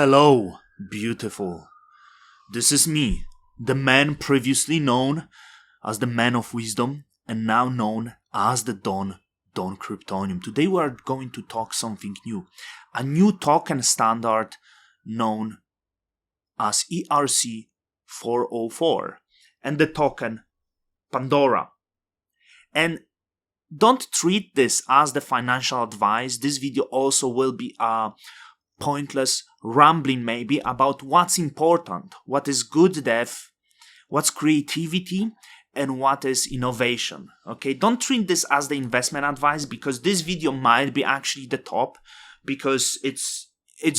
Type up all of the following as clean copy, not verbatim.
Hello, beautiful. This is me, the man previously known as the Man of Wisdom and now known as the Don Kryptonium. Today we are going to talk something new. A new token standard known as ERC 404 and the token Pandora. And don't treat this as the financial advice. This video also will be a pointless rambling maybe about what's important, what is good dev, what's creativity, and what is innovation. Okay, don't treat this as the investment advice, because this video might be actually the top, because it's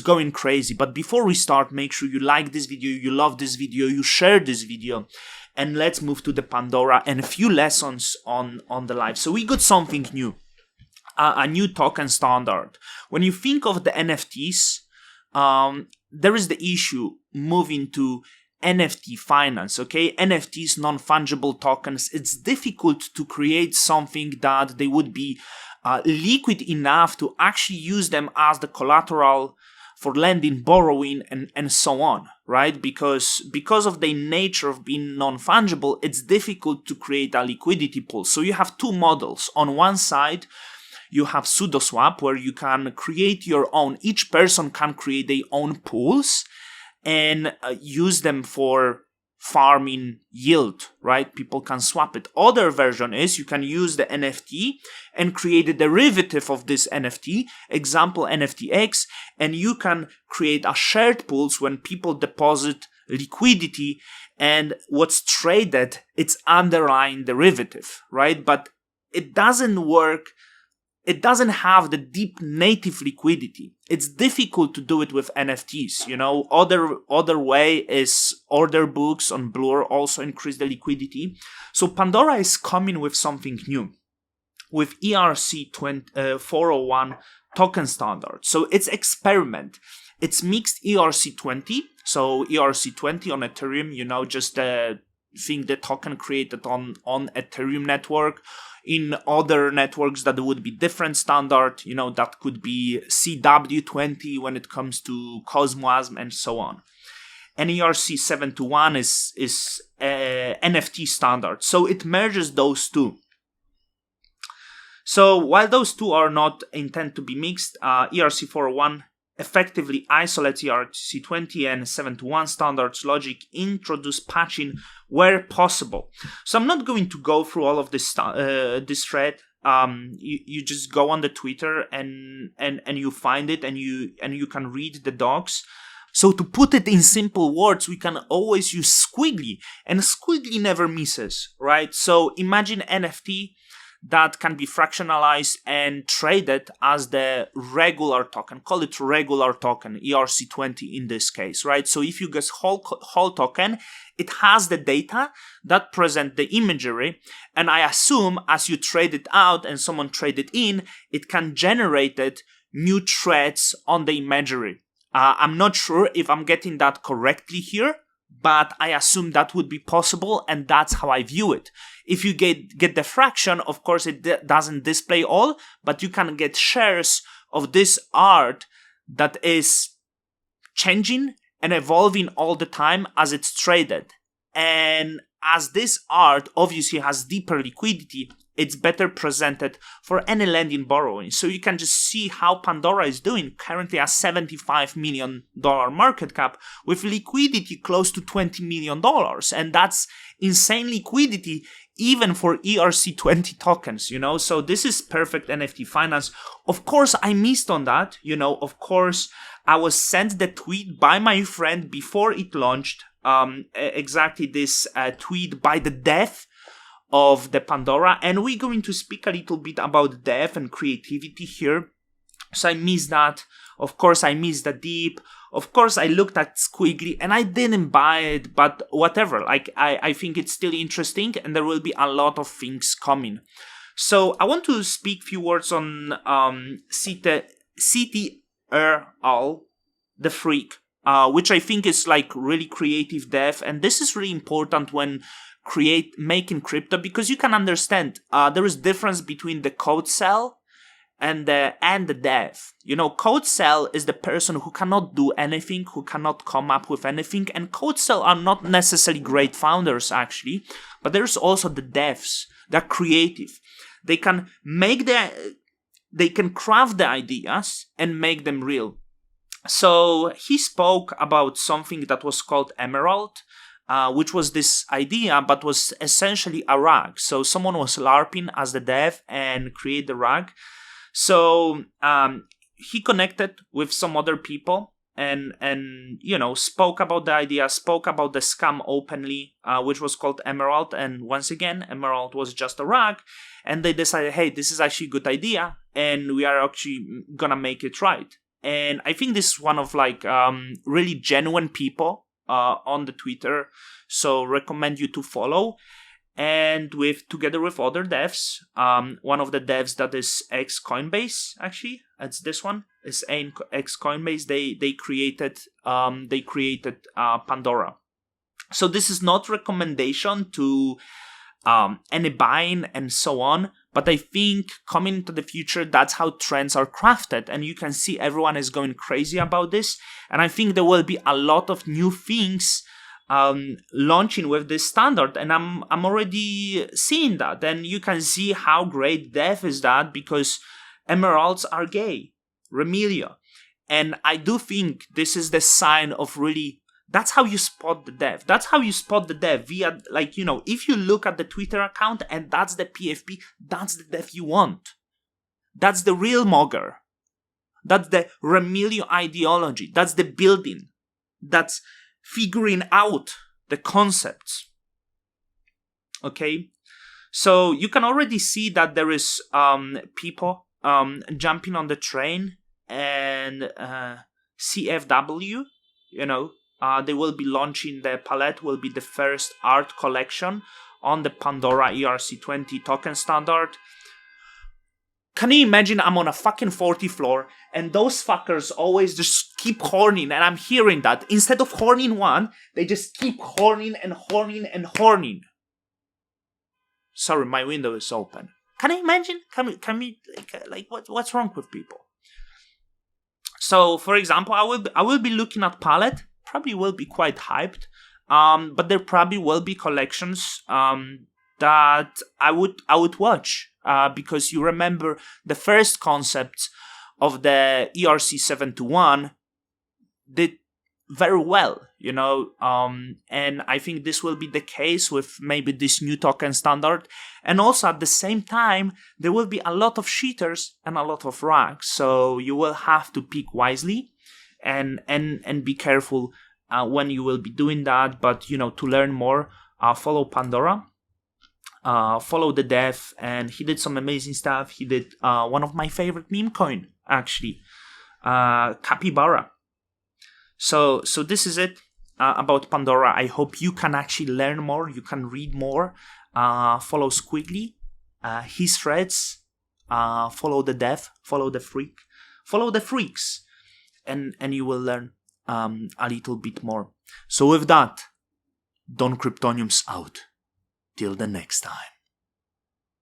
going crazy. But before we start, make sure you like this video, you love this video, you share this video, and let's move to the Pandora and a few lessons on the live. So we got something new. A new token standard. When you think of the NFTs, there is the issue moving to NFT finance, okay? NFTs, non-fungible tokens. It's difficult to create something that they would be liquid enough to actually use them as the collateral for lending, borrowing, and so on, right? Because of the nature of being non-fungible, it's difficult to create a liquidity pool. So you have two models. On one side, you have SudoSwap, where you can create your own. Each person can create their own pools and use them for farming yield, right? People can swap it. Other version is you can use the NFT and create a derivative of this NFT, example NFTX, and you can create a shared pools when people deposit liquidity, and what's traded, it's underlying derivative, right? But it doesn't work. It doesn't have the deep native liquidity. It's difficult to do it with NFTs. You know, other way is order books on Blur also increase the liquidity. So Pandora is coming with something new, with ERC 401 token standard. So it's experiment. It's mixed ERC20. So ERC20 on Ethereum, you know, just the thing the token created on Ethereum network. In other networks that would be different standard, you know, that could be CW20 when it comes to Cosmos and so on. And ERC 721 is NFT standard. So it merges those two. So while those two are not intended to be mixed, ERC 401 effectively isolates ERC20 and 721 standards logic, introduce patching where possible. So I'm not going to go through all of this this thread. You just go on the Twitter and you find it, and you can read the docs. So to put it in simple words, we can always use squiggly, and squiggly never misses, right? So imagine NFT that can be fractionalized and traded as the regular token. Call it regular token, ERC20 in this case, right? So if you get whole token, it has the data that present the imagery, and I assume as you trade it out and someone trade it in, it can generate new threads on the imagery. I'm not sure if I'm getting that correctly here, but I assume that would be possible, and that's how I view it. If you get the fraction, of course it doesn't display all, but you can get shares of this art that is changing and evolving all the time as it's traded. And as this art obviously has deeper liquidity, it's better presented for any lending borrowing. So you can just see how Pandora is doing, currently a $75 million market cap with liquidity close to $20 million. And that's insane liquidity even for ERC20 tokens, you know. So this is perfect NFT finance. Of course, I missed on that, you know. Of course, I was sent the tweet by my friend before it launched. Exactly this tweet by the dev of the Pandora, and we're going to speak a little bit about dev and creativity here. So I missed that. Of course, I missed the deep. Of course, I looked at Squiggly and I didn't buy it, but whatever. Like I think it's still interesting, and there will be a lot of things coming. So I want to speak a few words on CTRL, the freak, which I think is like really creative dev, and this is really important when making crypto, because you can understand there is difference between the code cell and the dev. You know, code cell is the person who cannot do anything, who cannot come up with anything, and code cell are not necessarily great founders actually, but there's also the devs. They're creative. They can craft the ideas and make them real. So he spoke about something that was called Emerald, which was this idea, but was essentially a rag. So someone was LARPing as the dev and create the rag. So he connected with some other people and you know, spoke about the idea, spoke about the scam openly, which was called Emerald. And once again, Emerald was just a rag. And they decided, hey, this is actually a good idea, and we are actually gonna make it right. And I think this is one of like really genuine people on the Twitter, so recommend you to follow. And together with other devs, one of the devs that is ex Coinbase, actually, it's this one, is ex Coinbase. They created Pandora. So this is not recommendation to any buying and so on, but I think coming into the future, that's how trends are crafted, and you can see everyone is going crazy about this. And I think there will be a lot of new things launching with this standard, and I'm already seeing that. And you can see how great dev is that, because emeralds are gay, Remelia, and I do think this is the sign of really. That's how you spot the dev. That's how you spot the dev via, like, you know, if you look at the Twitter account and that's the PFP, that's the dev you want. That's the real mogger. That's the Remelia ideology. That's the building. That's figuring out the concepts. Okay? So you can already see that there is people jumping on the train, and CFW, you know, they will be launching, the palette will be the first art collection on the Pandora ERC20 token standard. Can you imagine I'm on a fucking 40th floor and those fuckers always just keep horning, and I'm hearing that. Instead of horning one, they just keep horning and horning and horning. Sorry, my window is open. Can you imagine? Can we like what's wrong with people? So, for example, I will be looking at palette. Probably will be quite hyped, but there probably will be collections that I would watch, because you remember the first concepts of the ERC 721 did very well, you know, and I think this will be the case with maybe this new token standard. And also at the same time, there will be a lot of cheaters and a lot of rags, so you will have to pick wisely. And be careful when you will be doing that. But, you know, to learn more, follow Pandora, follow the dev, and he did some amazing stuff. He did one of my favorite meme coin, actually, Capybara. So this is it about Pandora. I hope you can actually learn more, you can read more, follow Squiggly, his threads, follow the dev, follow the freaks. And you will learn a little bit more. So with that, Don Kryptonium's out. Till the next time.